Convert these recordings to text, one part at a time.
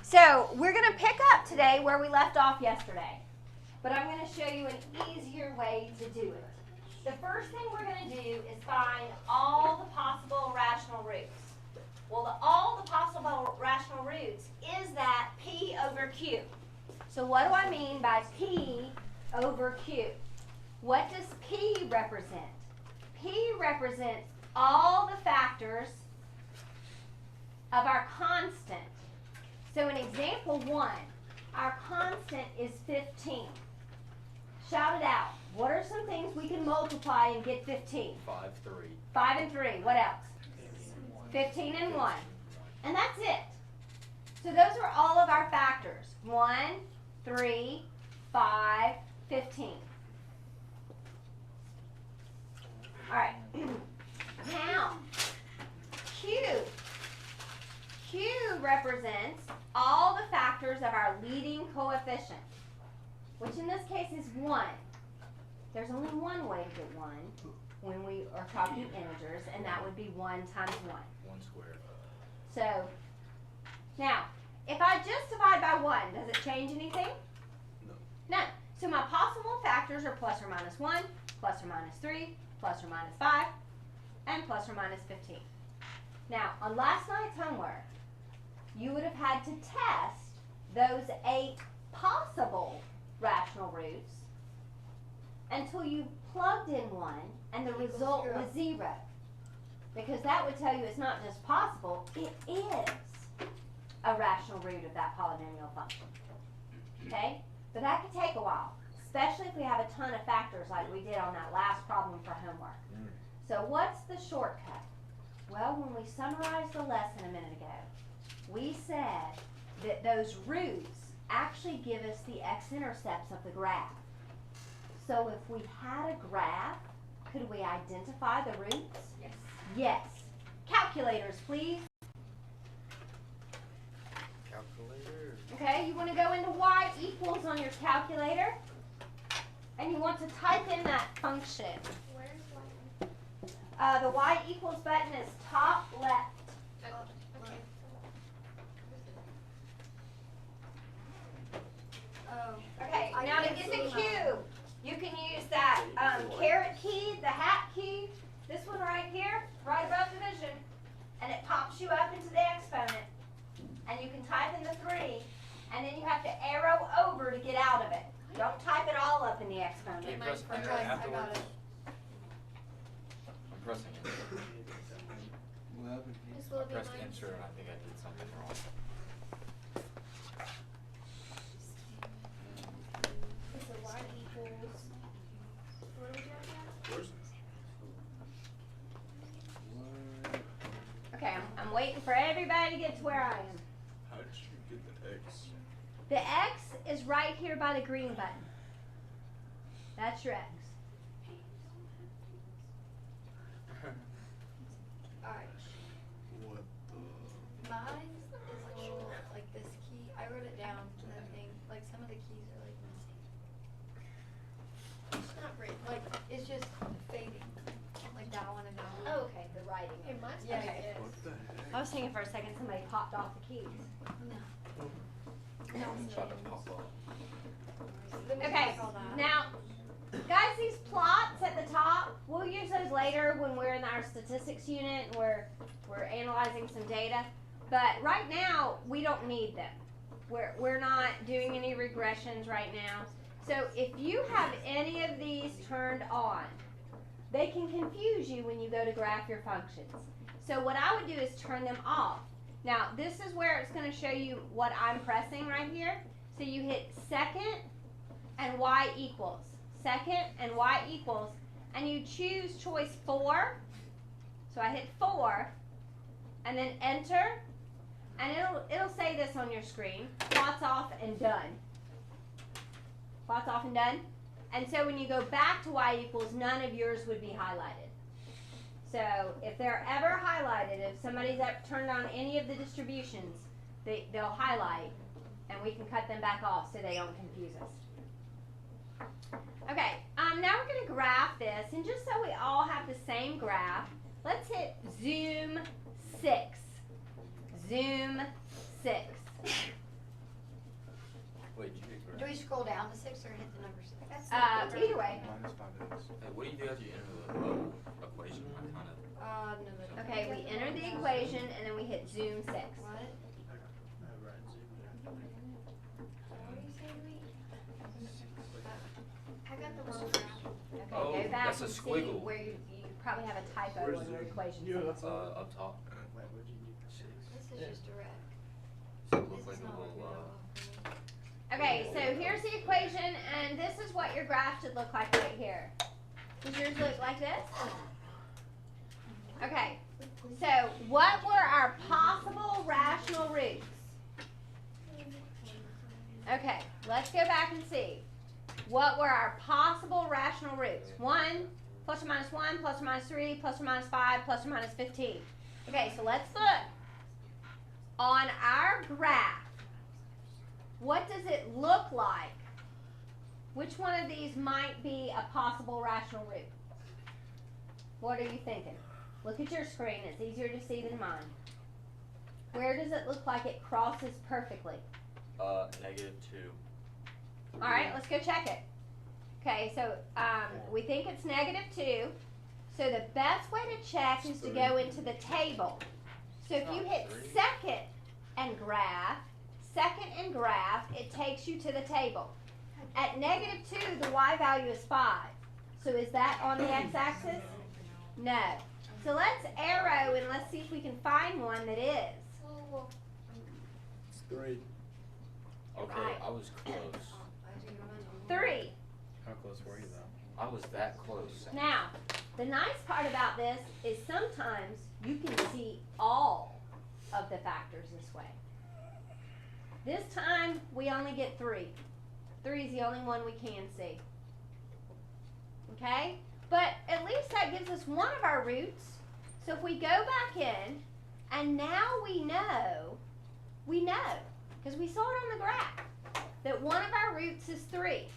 So we're going to pick up today where we left off yesterday, but I'm going to show you an easier way to do it. The first thing we're going to do is find all the possible rational roots. Well, all the possible rational roots is that P over Q. So what do I mean by P over Q? What does P represent? P represents all the factors of our constant. So in example 1, our constant is 15. Shout it out. What are some things we can multiply and get 15? 5, 3. 5 and 3. What else? 15 and 1. And that's it. So those are all of our factors. 1, 3, 5, 15. All right. Now, Q represents all the factors of our leading coefficient, which in this case is 1. There's only one way to get 1 when we are talking integers, and that would be 1 times 1. 1 squared. So, now, if I just divide by 1, does it change anything? No. No. So my possible factors are plus or minus 1, plus or minus 3, plus or minus 5, and plus or minus 15. Now, on last night's homework, you would have had to test those 8 possible rational roots until you plugged in 1 and the result was 0. Because that would tell you it's not just possible, it is a rational root of that polynomial function. Okay? But that could take a while, especially if we have a ton of factors like we did on that last problem for homework. So what's the shortcut? Well, when we summarized the lesson a minute ago, we said that those roots actually give us the x-intercepts of the graph. So if we had a graph, could we identify the roots? Yes. Yes. Calculators, please. Calculator. Okay, you want to go into y equals on your calculator, and you want to type in that function. Where's one? The y equals button is top left. Okay. Oh. Okay, I now to can't get see the mine. cube, you can use that caret key, the hat key, this one right here, right above division, and it pops you up into the exponent. And you can type in the 3, and then you have to arrow over to get out of it. Don't type it all up in the exponent. Can you Mine's press enter fine. I got afterwards? it. I'm pressing enter. This will I be pressed mine. enter and I think I did something wrong. So y equals. What are we doing now? Okay, I'm waiting for everybody to get to where I am. How did you get the X? The X is right here by the green button. That's your X. Alright. What the? Mine is a little like this key. I wrote it down in the thing. Like some of the keys are like missing. It's not great. Like it's just fading. Like that one and that one. Oh, okay, the writing. It must Yeah, be. okay. What the heck? I was thinking for a second somebody popped off the keys. No. I'm trying to pop up. Let me Okay, check all that. now, guys, these plots at the top, we'll use those later when we're in our statistics unit and we're analyzing some data. But right now, we don't need them. We're not doing any regressions right now. So if you have any of these turned on, they can confuse you when you go to graph your functions. So what I would do is turn them off. Now, this is where it's going to show you what I'm pressing right here. So you hit second and y equals. Second and y equals. And you choose choice 4. So I hit 4 and then enter. And it'll say this on your screen. Plots off and done. Plots off and done. And so when you go back to y equals, none of yours would be highlighted. So if they're ever highlighted, if somebody's ever turned on any of the distributions, they'll highlight, and we can cut them back off so they don't confuse us. Okay, now we're going to graph this, and just so we all have the same graph, let's hit zoom 6. Zoom 6. you do after you enter the equation? I kind of. No. Okay, we enter the equation and then we hit zoom 6. What? What do you say to me? I got the wrong graph. Okay, Oh, go back that's a and see squiggle. where you probably have a typo Where's on your the- equation. yeah, somewhere. that's Up top. This is just direct. So it This looks like is a not little. working at all for me. Okay, so here's the equation, and this is what your graph should look like right here. Does yours look like this? Okay, so what were our possible rational roots? Okay, let's go back and see. What were our possible rational roots? 1, plus or minus 1, plus or minus 3, plus or minus 5, plus or minus 15. Okay, so let's look. On our graph, what does it look like? Which one of these might be a possible rational root? What are you thinking? Look at your screen. It's easier to see than mine. Where does it look like it crosses perfectly? -2. All right, let's go check it. Okay, so we think it's -2. So the best way to check is to go into the table. So if you hit second and graph, it takes you to the table. At -2, the y value is 5. So is that on the x-axis? No. So let's arrow and let's see if we can find one that is. So, It's 3. Okay, Right. I was close. I do remember. 3. How close were you though? I was that close. Now, the nice part about this is sometimes you can see all of the factors this way. This time, we only get 3. 3 is the only one we can see. Okay? But at least that gives us one of our roots. So if we go back in, and now we know, because we saw it on the graph, that one of our roots is 3.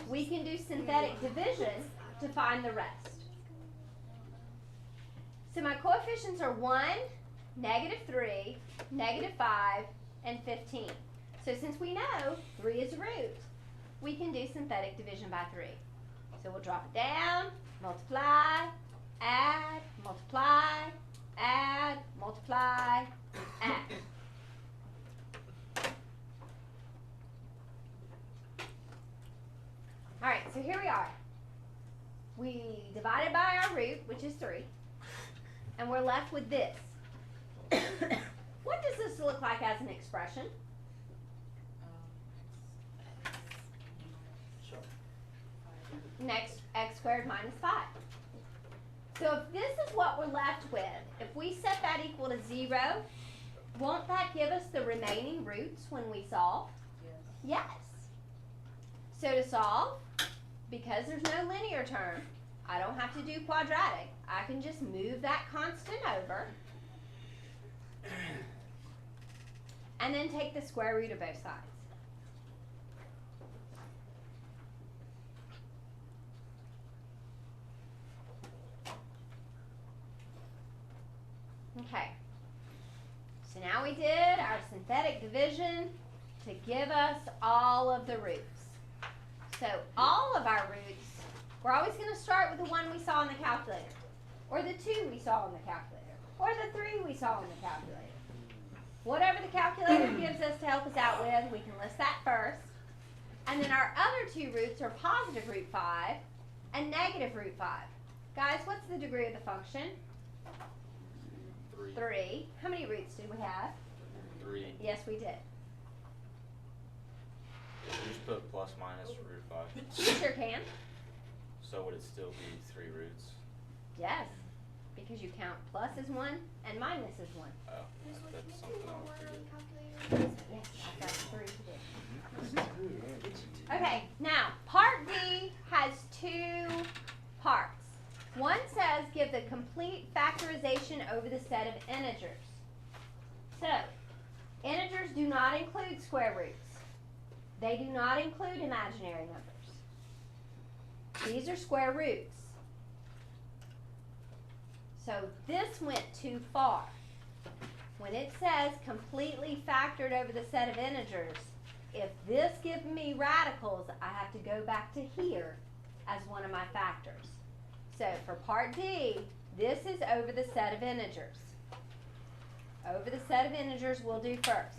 We can do synthetic division to find the rest. So my coefficients are 1, -3, -5, and 15. So since we know 3 is a root, we can do synthetic division by 3. So we'll drop it down, multiply, add, multiply, add, multiply, add. All right, so here we are. We divided by our root, which is 3, and we're left with this. What does this look like as an expression? Next, x squared minus 5. So if this is what we're left with, if we set that equal to 0, won't that give us the remaining roots when we solve? Yes. So to solve, because there's no linear term, I don't have to do quadratic. I can just move that constant over and then take the square root of both sides. Okay, so now we did our synthetic division to give us all of the roots. So all of our roots, we're always going to start with the one we saw in the calculator, or the 2 we saw in the calculator, or the 3 we saw in the calculator. Whatever the calculator gives us to help us out with, we can list that first. And then our other 2 roots are positive root 5 and negative root 5. Guys, what's the degree of the function? 3. How many roots did we have? 3. Yes, we did. You just put plus minus root 5. You sure can. So would it still be 3 roots? Yes, because you count plus as 1 and minus as 1. Oh, that's something I would forget. Calculator. Yes, I've got 3 to do. Okay, now part D has 2 parts. One says give the complete factorization over the set of integers. So, integers do not include square roots. They do not include imaginary numbers. These are square roots. So this went too far. When it says completely factored over the set of integers, if this gives me radicals, I have to go back to here as one of my factors. So for part D, this is over the set of integers. Over the set of integers, we'll do first.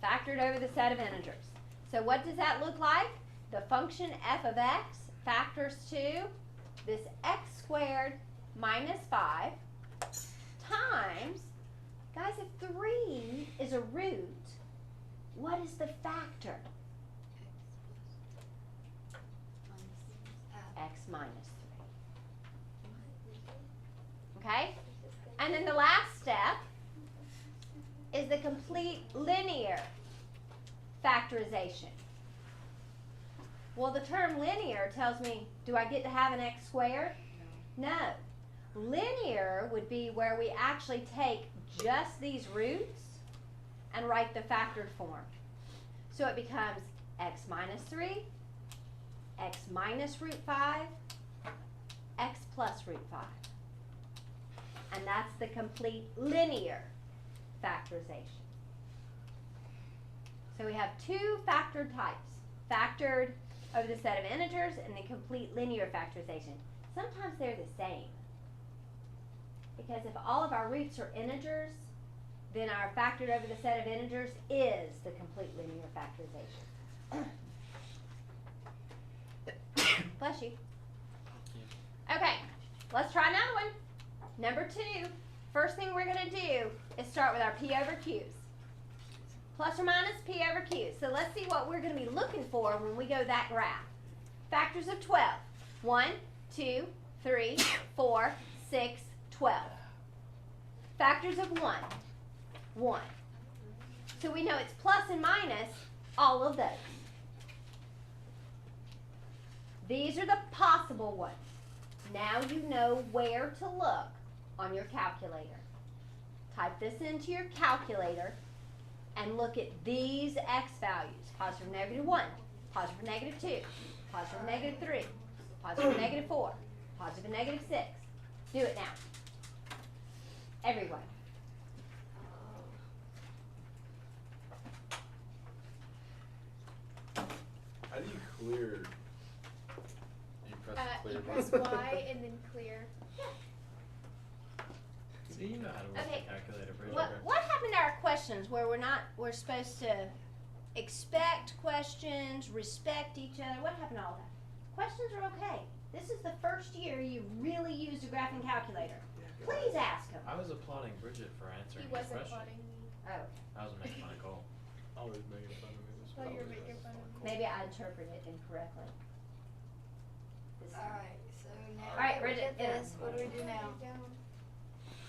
Factored over the set of integers. So what does that look like? The function f of x factors to this x squared minus 5 times, guys, if 3 is a root, what is the factor? X minus 3. Okay? And then the last step is the complete linear factorization. Well, the term linear tells me, do I get to have an x squared? No. Linear would be where we actually take just these roots and write the factored form. So it becomes x minus 3, x minus root 5, x plus root 5. And that's the complete linear factorization. So we have two factored types. Factored over the set of integers and the complete linear factorization. Sometimes they're the same. Because if all of our roots are integers, then our factored over the set of integers is the complete linear factorization. Bless you. Okay, let's try another one. Number 2, first thing we're going to do is start with our P over Q's. Plus or minus P over Q. So let's see what we're going to be looking for when we go that graph. Factors of 12. 1, 2, 3, 4, 6, 12. Factors of 1. 1. So we know it's plus and minus all of those. These are the possible ones. Now you know where to look on your calculator. Type this into your calculator and look at these x values. Positive negative 1, positive negative 2, positive negative 3, positive negative 4, positive negative 6. Do it now. Everyone. How do you clear? You press the You clear press button. Y and then clear. See, you know how to work Okay. the calculator, Bridget. What happened to our questions where we're supposed to expect questions, respect each other? What happened to all that? Questions are okay. This is the first year you really used a graphing calculator. Please ask them. I was applauding Bridget for answering He the wasn't question. plotting me. Oh, I was making fun of Cole. Always making fun of me. That's Oh, what you're always making makes fun of me. maybe I interpreted it incorrectly. This time. Alright, so now Alright, that we Bridget, get this, what do we do now?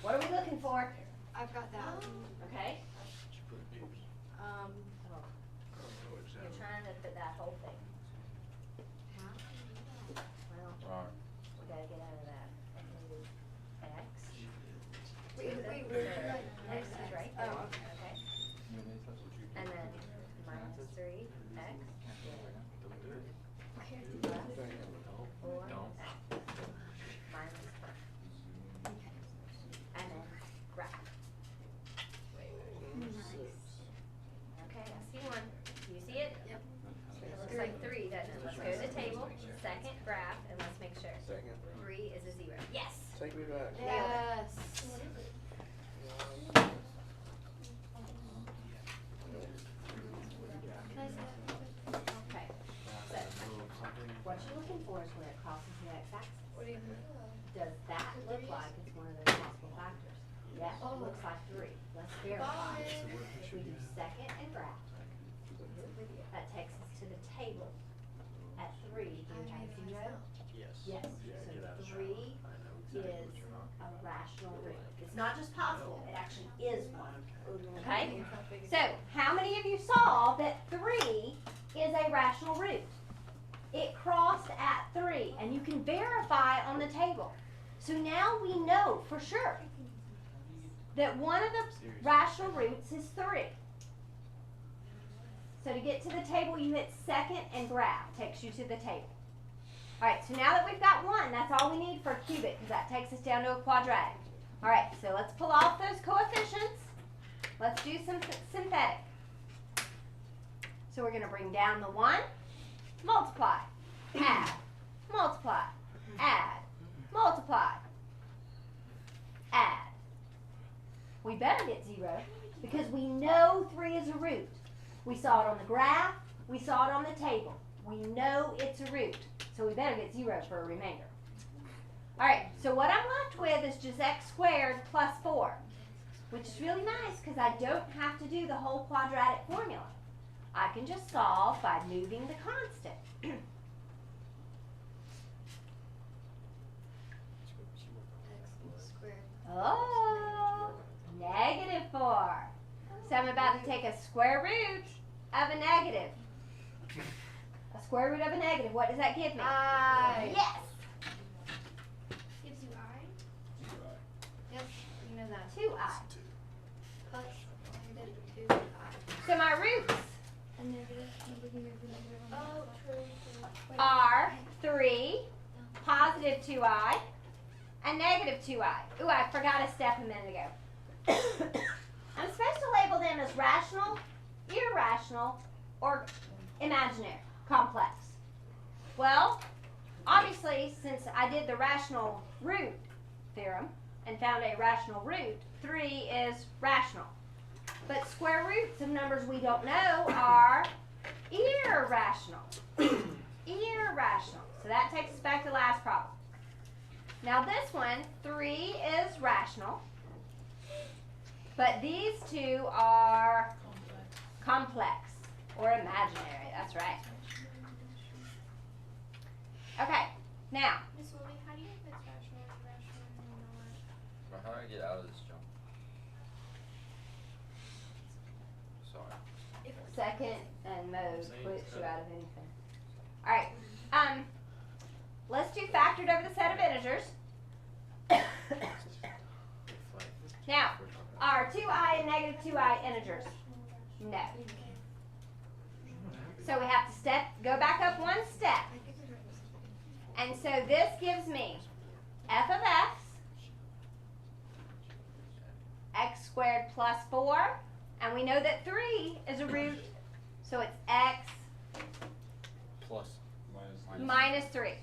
What are we looking for? I've got that. Okay. Did you put beeps? Oh, I don't know which you're sound. trying to fit that whole thing. Well, Wrong. we gotta get out of that. X. Wait, where'd you write? X is right there. Oh, okay. Okay. And then minus 3 x or Don't. x minus 1. And then graph. Okay, I see one. Do you see it? Yep. It looks like 3, doesn't it? Let's go to the table, second graph, and let's make sure. Second. 3 is a 0. Yes! Take me back. Yes. Can I say that? Okay. Yeah, a little something. What you're looking for is when it crosses the x-axis. What do you mean? Does that look like it's one of those possible factors? Yes, it looks like 3. Let's verify. If we do second and graph, that takes us to the table. At 3, do you have 0? Yes. Yes. Yeah, get out of So the 3 I know exactly is what you're on. a rational root. It's not just possible, it actually is one. I Okay? think it's not big So, how many of you saw that 3 is a rational root? It crossed at 3, and you can verify on the table. So now we know for sure that one of the Seriously. rational roots is 3. So to get to the table, you hit second and graph, takes you to the table. All right, so now that we've got 1, that's all we need for a cubic, because that takes us down to a quadratic. All right, so let's pull off those coefficients. Let's do some synthetic. So we're going to bring down the 1, multiply. add, multiply, add, multiply, add. We better get 0 because we know 3 is a root. We saw it on the graph, we saw it on the table. We know it's a root, so we better get 0 for a remainder. Alright, so what I'm left with is just x squared plus 4, which is really nice because I don't have to do the whole quadratic formula. I can just solve by moving the constant. X squared. Oh, -4. So I'm about to take a square root of a negative. A square root of a negative. What does that give me? Yes. Gives you I? Yes, you know that. 2i. Plus negative 2I. So my roots A negative, negative. Oh, true. Wait. are 3, positive 2i, and negative 2i. Ooh, I forgot a step a minute ago. I'm supposed to label them as rational, irrational, or imaginary, complex. Well, obviously, since I did the rational root theorem and found a rational root, 3 is rational. But square roots of numbers we don't know are irrational. Irrational. So that takes us back to the last problem. Now this one, 3 is rational. But these two are complex or imaginary. That's right. Okay, now, Miss Lily, how do you know if it's rational or irrational or not? But how do I get out of this jump? Sorry. second and mode puts you out of anything. Alright, let's do factored over the set of integers. Now, are 2i and negative 2i integers? No. So we have to go back up one step. And so this gives me f of x squared plus 4, and we know that 3 is a root, so it's x Plus. minus 3.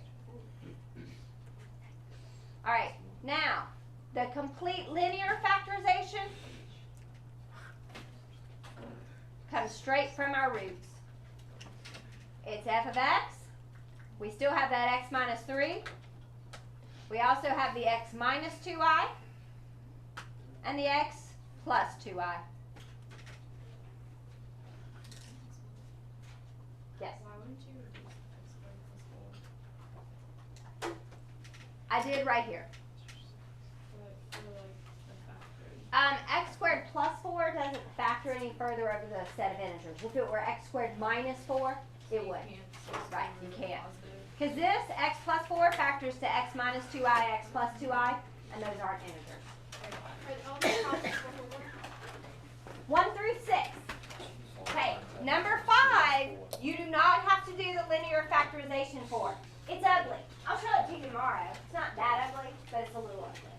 Alright, now, the complete linear factorization comes straight from our roots. It's f of x. We still have that x minus 3. We also have the x minus 2i and the x plus 2i. Yes? Why wouldn't you reduce x squared plus 4? I did right here. For like the factored. X squared plus 4 doesn't factor any further over the set of integers. If it were x squared minus 4, it would. Right, you can't. Because this x plus 4 factors to x minus 2i, x plus 2i, and those aren't integers. Are all the positives for 1 through 6. Okay, number 5, you do not have to do the linear factorization for. It's ugly. I'll show it to you tomorrow. It's not that ugly, but it's a little ugly.